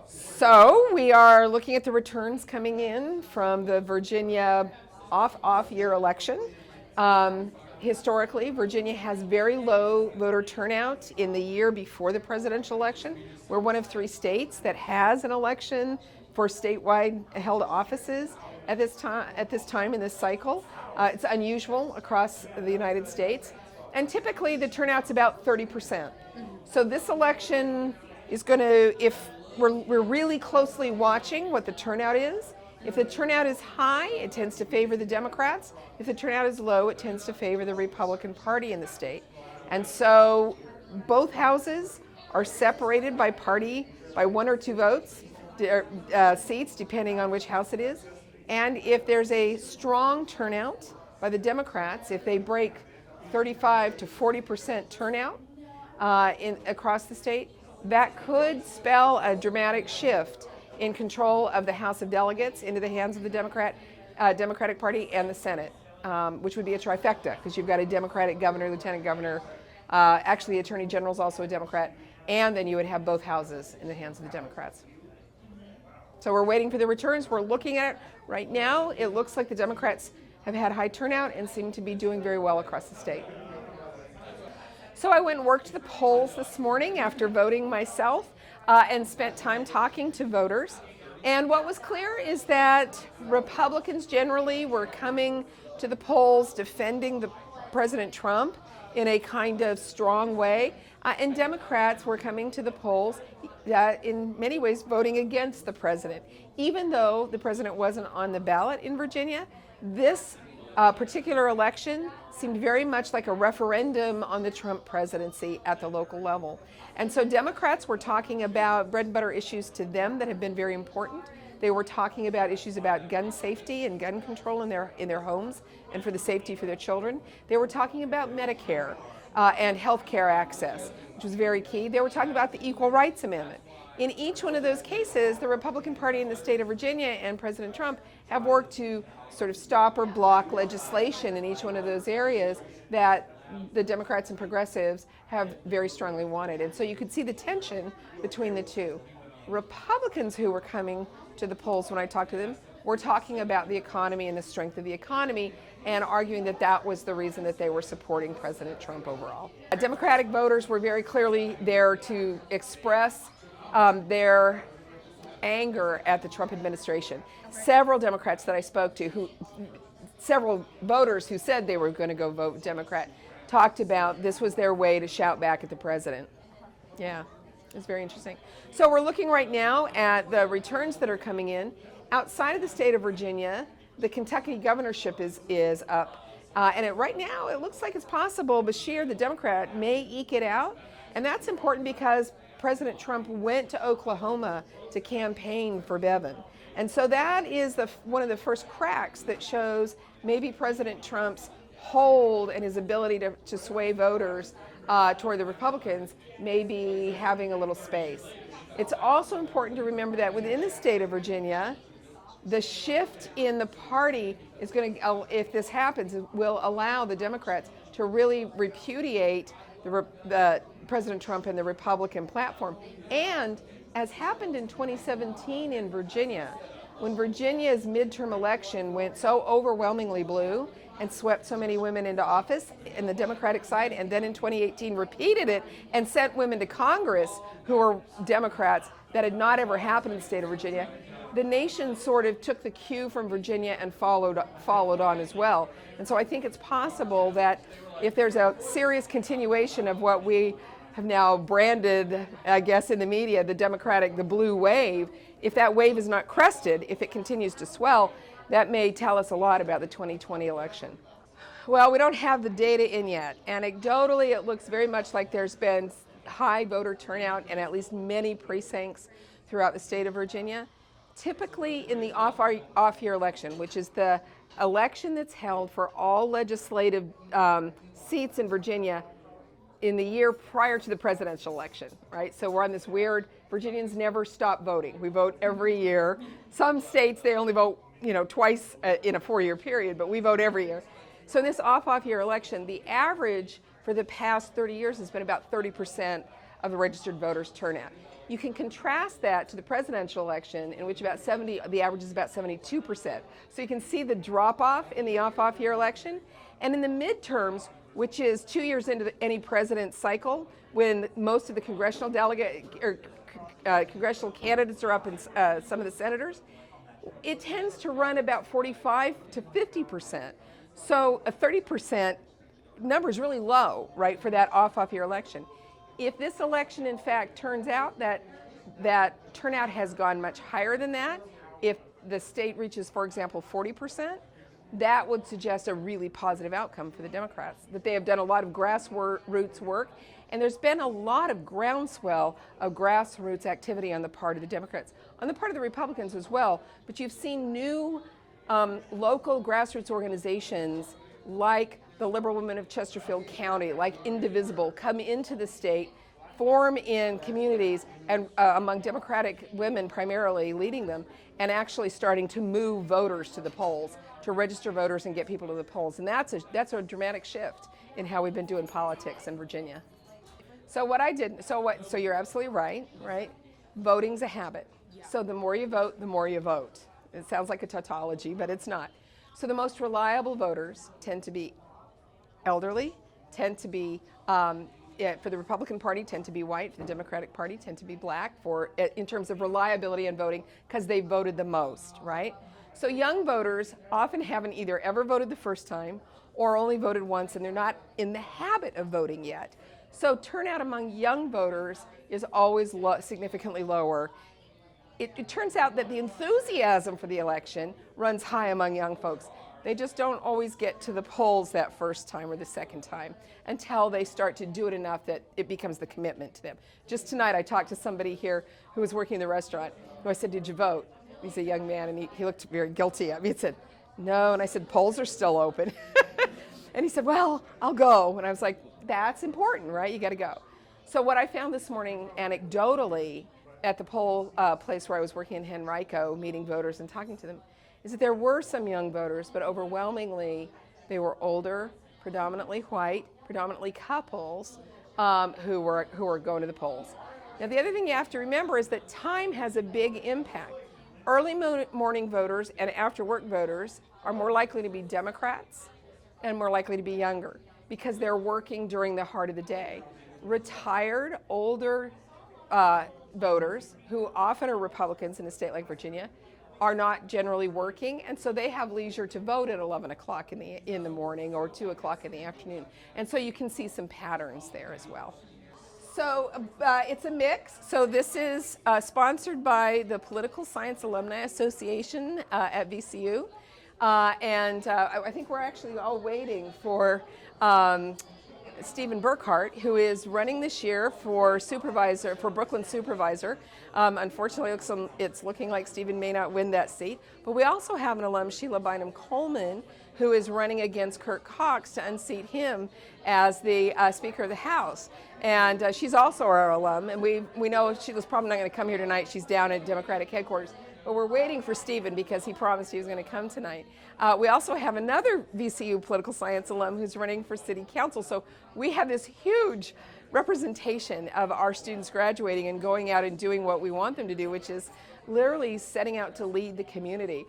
So we are looking at the returns coming in from the Virginia off year election. Historically, Virginia has very low voter turnout in the year before the presidential election. We're one of 3 states that has an election for statewide held offices at this time in this cycle. It's unusual across the United States, and typically the turnout's about 30%. So this election is going to, if we're really closely watching what the turnout is. If the turnout is high, it tends to favor the Democrats. If the turnout is low, it tends to favor the Republican Party in the state. And so both houses are separated by party by 1 or 2 votes, seats, depending on which house it is. And if there's a strong turnout by the Democrats, if they break 35 to 40% turnout across the state, that could spell a dramatic shift in control of the House of Delegates into the hands of the Democratic Party and the Senate, which would be a trifecta because you've got a Democratic governor, lieutenant governor, actually the Attorney General is also a Democrat, and then you would have both houses in the hands of the Democrats. So we're waiting for the returns. We're looking at it right now. It looks like the Democrats have had high turnout and seem to be doing very well across the state. So I went and worked the polls this morning after voting myself and spent time talking to voters. And what was clear is that Republicans generally were coming to the polls defending President Trump in a kind of strong way. And Democrats were coming to the polls in many ways voting against the president. Even though the president wasn't on the ballot in Virginia, this particular election seemed very much like a referendum on the Trump presidency at the local level. And so Democrats were talking about bread and butter issues to them that have been very important. They were talking about issues about gun safety and gun control in their homes and for the safety for their children. They were talking about Medicare and health care access, which was very key. They were talking about the Equal Rights Amendment. In each one of those cases, the Republican Party in the state of Virginia and President Trump have worked to sort of stop or block legislation in each one of those areas that the Democrats and progressives have very strongly wanted. And so you could see the tension between the two. Republicans who were coming to the polls when I talked to them were talking about the economy and the strength of the economy and arguing that that was the reason that they were supporting President Trump overall. Democratic voters were very clearly there to express their anger at the Trump administration. Several Democrats that I spoke to, several voters who said they were going to go vote Democrat, talked about this was their way to shout back at the president. Yeah, it's very interesting. So we're looking right now at the returns that are coming in. Outside of the state of Virginia, the Kentucky governorship is up. And right now, it looks like it's possible Beshear, the Democrat, may eke it out. And that's important because President Trump went to Oklahoma to campaign for Bevin. And so that is one of the first cracks that shows maybe President Trump's hold and his ability to sway voters toward the Republicans may be having a little space. It's also important to remember that within the state of Virginia, the shift in the party is going to, if this happens, will allow the Democrats to really repudiate the President Trump and the Republican platform. And as happened in 2017 in Virginia, when Virginia's midterm election went so overwhelmingly blue and swept so many women into office in the Democratic side, and then in 2018 repeated it and sent women to Congress who were Democrats, that had not ever happened in the state of Virginia. The nation sort of took the cue from Virginia and followed on as well. And so I think it's possible that if there's a serious continuation of what we have now branded, I guess, in the media, the blue wave, if that wave is not crested, if it continues to swell, that may tell us a lot about the 2020 election. Well, we don't have the data in yet. Anecdotally, it looks very much like there's been high voter turnout in at least many precincts throughout the state of Virginia. Typically in the off-year election, which is the election that's held for all legislative seats in Virginia in the year prior to the presidential election, right? So we're on this weird, Virginians never stop voting. We vote every year. Some states, they only vote, twice in a 4-year period, but we vote every year. So in this off-year election, the average for the past 30 years has been about 30% of the registered voters turnout. You can contrast that to the presidential election, in which the average is about 72%. So you can see the drop-off in the off-off year election. And in the midterms, which is 2 years into any president's cycle, when most of the congressional congressional candidates are up and some of the senators, it tends to run about 45 to 50%. So a 30% number is really low, right, for that off-off year election. If this election, in fact, turns out that turnout has gone much higher than that, if the state reaches, for example, 40%, that would suggest a really positive outcome for the Democrats, that they have done a lot of grassroots work, and there's been a lot of groundswell of grassroots activity on the part of the Democrats, on the part of the Republicans as well, but you've seen new local grassroots organizations like the Liberal Women of Chesterfield County, like Indivisible, come into the state, form in communities, and among Democratic women primarily leading them, and actually starting to move voters to the polls, to register voters and get people to the polls. And that's a dramatic shift in how we've been doing politics in Virginia. So you're absolutely right? Voting's a habit. So the more you vote, the more you vote. It sounds like a tautology, but it's not. So the most reliable voters tend to be elderly, tend to be, for the Republican Party, tend to be white, for the Democratic Party, tend to be black, in terms of reliability in voting, because they voted the most, right? So young voters often haven't either ever voted the first time or only voted once, and they're not in the habit of voting yet. So turnout among young voters is always significantly lower. It turns out that the enthusiasm for the election runs high among young folks. They just don't always get to the polls that first time or the second time until they start to do it enough that it becomes the commitment to them. Just tonight I talked to somebody here who was working in the restaurant, who I said, "Did you vote?" He's a young man, and he looked very guilty at me. He said, "No," and I said, "Polls are still open." And he said, "Well, I'll go." And I was like, that's important, right? You got to go. So what I found this morning anecdotally at the poll place where I was working in Henrico, meeting voters and talking to them, is that there were some young voters, but overwhelmingly they were older, predominantly white, predominantly couples who were going to the polls. Now the other thing you have to remember is that time has a big impact. Early morning voters and after work voters are more likely to be Democrats and more likely to be younger because they're working during the heart of the day. Retired, older voters, who often are Republicans in a state like Virginia, are not generally working, and so they have leisure to vote at 11 o'clock in the morning or 2 o'clock in the afternoon. And so you can see some patterns there as well. So it's a mix. So this is sponsored by the Political Science Alumni Association at VCU. And I think we're actually all waiting for Stephen Burkhart, who is running this year for Brooklyn supervisor. Unfortunately, it's looking like Stephen may not win that seat. But we also have an alum, Sheila Bynum-Coleman, who is running against Kirk Cox to unseat him as the Speaker of the House. And she's also our alum, and we know Sheila's probably not going to come here tonight. She's down at Democratic headquarters. But we're waiting for Stephen because he promised he was going to come tonight. We also have another VCU political science alum who's running for city council. So we have this huge representation of our students graduating and going out and doing what we want them to do, which is literally setting out to lead the community.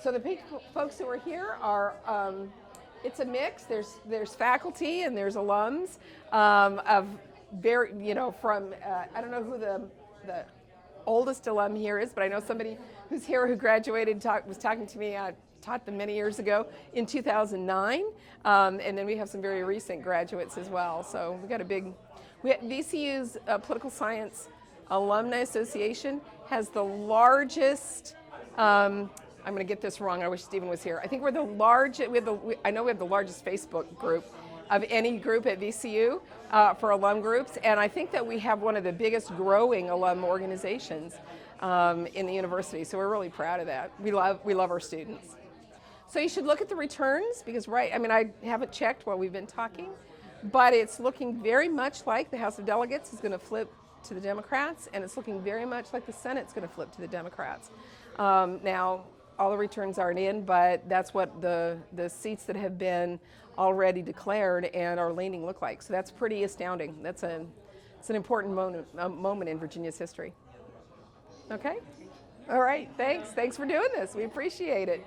So the folks who are here are, it's a mix. There's faculty and there's alums of very, from, I don't know who the oldest alum here is, but I know somebody who's here who graduated, was talking to me, taught them many years ago in 2009, and then we have some very recent graduates as well. So we got VCU's Political Science Alumni Association has the largest, I'm going to get this wrong, I wish Stephen was here. I think we're the largest, I know we have the largest Facebook group of any group at VCU for alum groups, and I think that we have one of the biggest growing alum organizations in the university, so we're really proud of that. We love our students. So you should look at the returns, because I haven't checked while we've been talking, but it's looking very much like the House of Delegates is going to flip to the Democrats, and it's looking very much like the Senate's going to flip to the Democrats. Now, all the returns aren't in, but that's what the seats that have been already declared and are leaning look like. So that's pretty astounding. It's an important moment in Virginia's history. Okay? All right, thanks. Thanks for doing this. We appreciate it.